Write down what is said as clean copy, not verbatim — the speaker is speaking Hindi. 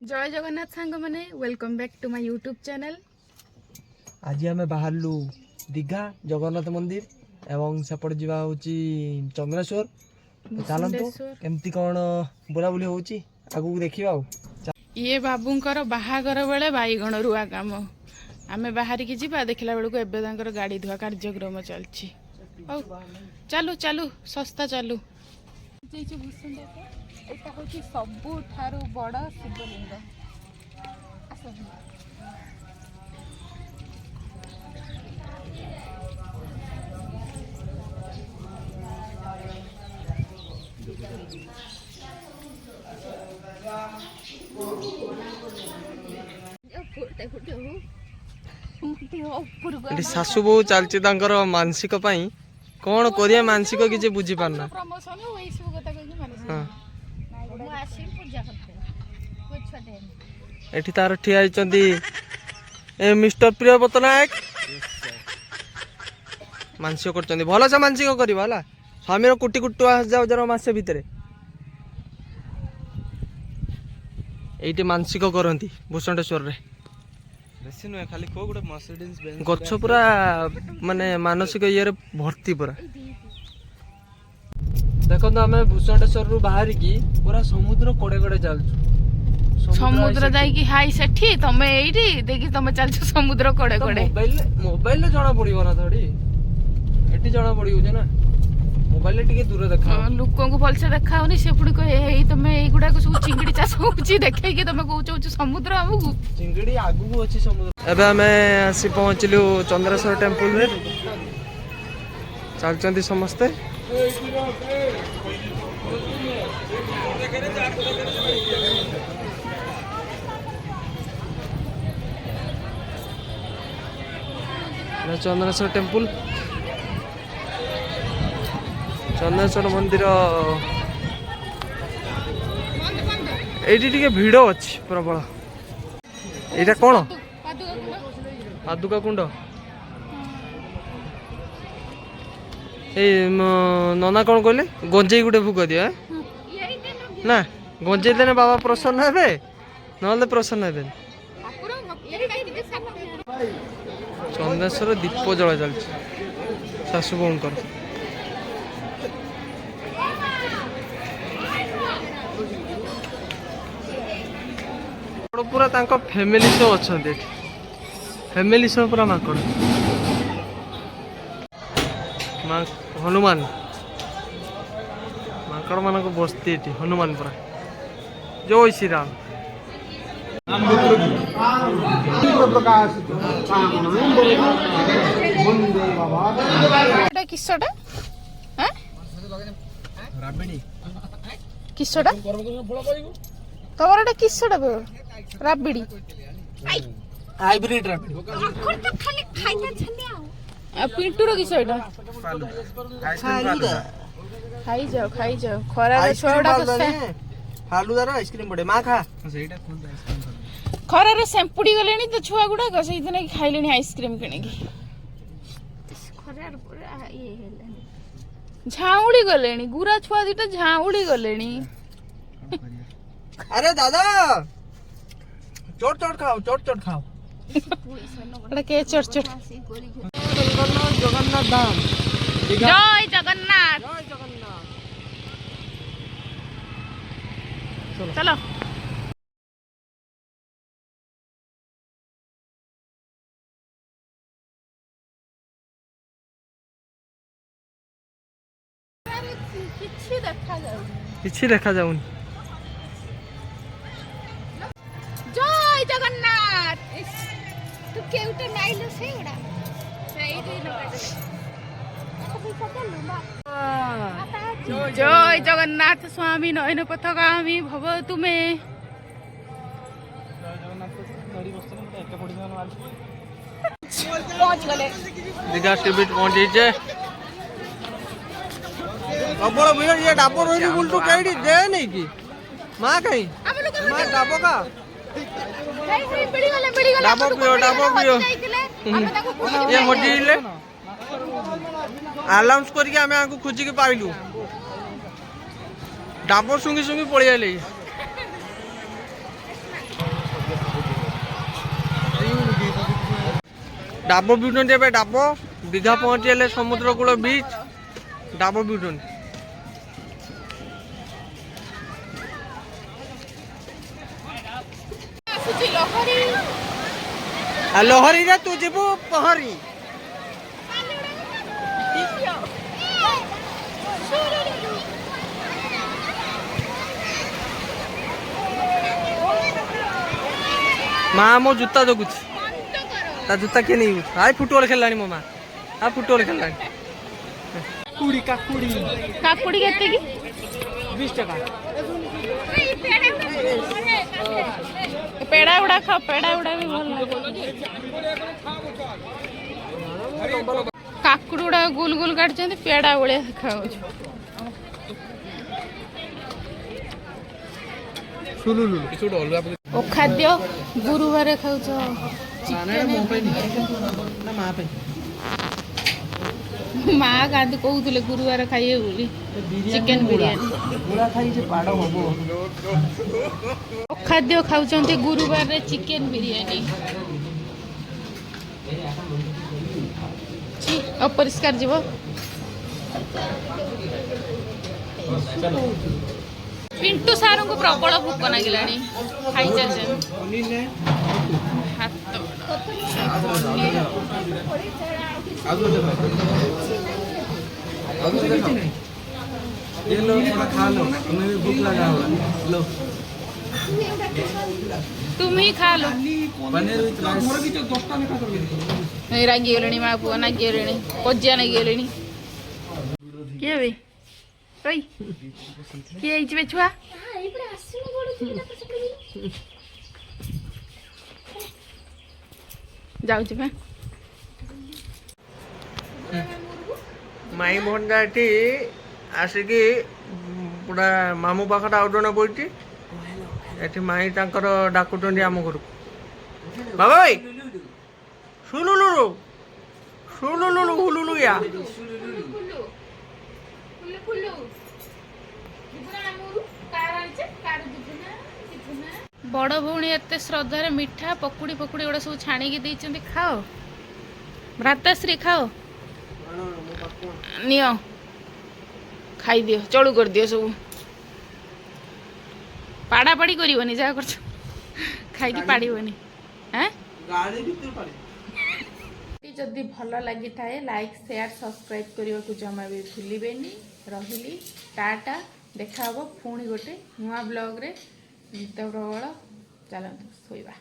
जय जगन्नाथ सांग मैंने welcome back to my YouTube channel. आज आम बाहरलु दीघा जगन्नाथ मंदिर एवं सेपट जावा होची चंद्रेश्वर। चलतु केमती कौन बुलाबुली होची आगु देखिबा। ये बाबूंकर बाहागर बेले बाईगण रुआ काम आमे बाहर की जीवा देखला बेलू को एबे तांकर गाड़ी धुआ कार्यक्रम चलछि। चलू चलू सस्ता चलू। एटा होची सबुठारु बड़ शिवलिंग। सासु बहु चलती मानसिक कौन करिया मानसिक किसी बुझी पारना। एठी तार ठिया ए मिस्टर प्रिय पट्टनायक मानसिक कर भल से मानसिक कर स्वामी कोटी कोटी हजार मस भितर ये मानसिक करती भूषणेश्वर रे खाली गछ पूरा माने मानसिक ये भर्ती पूरा। देखो आम भूषणेश्वर रु बाहर की पूरा समुद्र कड़े कड़े चलु समुद्र जाई हाई सेठी तमे एठी देखि तमे चलछ समुद्र कड़े कड़े। मोबाइल ले जाना पड़िबो ना थोड़ी एठी जाना पड़िबो जे ना मोबाइल ले टिके दूर देखा लोकों को भलसे देखा होनी से पुडी कहे एई तमे एई गुडा को सब चिंगड़ी चाष होची देखे कि तमे कहउछ समुद्र हमकु चिंगड़ी आगु को अछि समुद्र। एबे हमें आसी पहुंचलु चंद्रेश्वर टेंपल रे चलचंती समस्ते। चंद्रेश्वर टेंपल चंद्रेश्वर मंदिर एठी टिके भिड़ अछि प्रबल। एटा कोन पादुका कुंड ए नना कौन कहले गंजेई गुटे फुक दियो ना गंजेई देने बाबा प्रसन्न हेबे नले प्रसन्न हेबे। चंद्रेश्वर दीप जला चलछि सासु बोंकर पूरा तांको फैमिली सब अछंते फैमिली सब पूरा माकड़ हनुमान माकड़ मान को बस्ती एटी हनुमान पूरा जय श्री राम। किसटा किसटा तमर एटा किसटा राबिडी हाइब्रिड राबिडी खाली खाइता छलिया आ पिंटूर किस एटा खाई जाओ खरा रे छोड़ा कसे फालूदार आइसक्रीम बडे मा खा सेटा कोन आइसक्रीम खरा रे सेंपुडी गलेनी तो छुआ गुडा कसे इतने खाइलेनी आइसक्रीम किने की खरा रे पूरा ये हेले झाउडी गलेनी गुरा छुआ दिटा झाउडी गलेनी। अरे दादा चोट चोट खाओ अरे के चोट चोट जगन्नाथ धाम जय जगन्नाथ चलो किछि देखा जाउनी। जय जगन्नाथ तू केउटे नाइलो सेउडा सेइटे जय जगन्नाथ स्वामी नयन पथगामी भव तुमे पहुंच गले दीघा टिबिट पहुंची जे प्रबल भीड़ ये डाबो रोई बुलटू केडी दे नहीं की मां कहीं मां डाबो का डाबो पियो ये मोटिले अलाउंस करके आमे आगु खोजी के पाइलु डाबो सुंगी सुंगी पळि आले डाबो ब्यूटन ଏବେ डाबो दीघा पहुंचे समुद्र कूल बीच डाबो ब्यूटन लहरी रे तू जीवु पहरी माँ मो जूता जगुच ता जूता किए नहीं हाय फुटबॉल खेललानी मो माँ हाँ फुटबॉल खेललानी कुड़ी काकुड़ी काकुड़ी केते की 20 टका पेड़ा उड़ा खाओ पेड़ा उड़ा भी भल काकुड़ी उड़ा गोल गोल काटछन पेड़ा उड़े खाओ सुलुलु ओ खाद्य गुरुवार खाऊ माँ गाँध कहते गुरुवार खाइए बोली चिकेन बिरियानी खाद्य खाऊं गुरुवार चिकेन बिरियानी अपरिष्कार जीव पिंटू सार को प्रबल भोक लगे खाई हाथ ये लो थोड़ा खा लो तुम्हें भी भूख लगा होगा लो तुम ही खा लो पनीर विथ राइस रागी गले माँ पुआ नागी गले कजिया नागी गले किए भाई ओई किए बे छुआ जाऊँ मैं माई भंडा ये आसिकी पूरा मामू पाखर आउ जन बही एटी माई तांकर डाकुचंदी आम घर बाबा भाई सुलुलु सुलुलु हुलुलु या बड़ भौणी एत श्रद्धार मिठा पकुड़ी पकुड़ी गुड़ा सब छाणिकी देइचंदी खाओ भ्राताश्री खाओ नियो खाई दियो चलू कर दियो सब पाड़ा पाड़ी करनी जहाँ कर खाई पाड़बनी जदि भल लगी थाए लाइक शेयर सब्सक्राइब करने को जमा भी भूलें रही टाटा देखा पुणी गोटे नुआ ब्लॉग रे नित प्रबल चलतु शोइबा।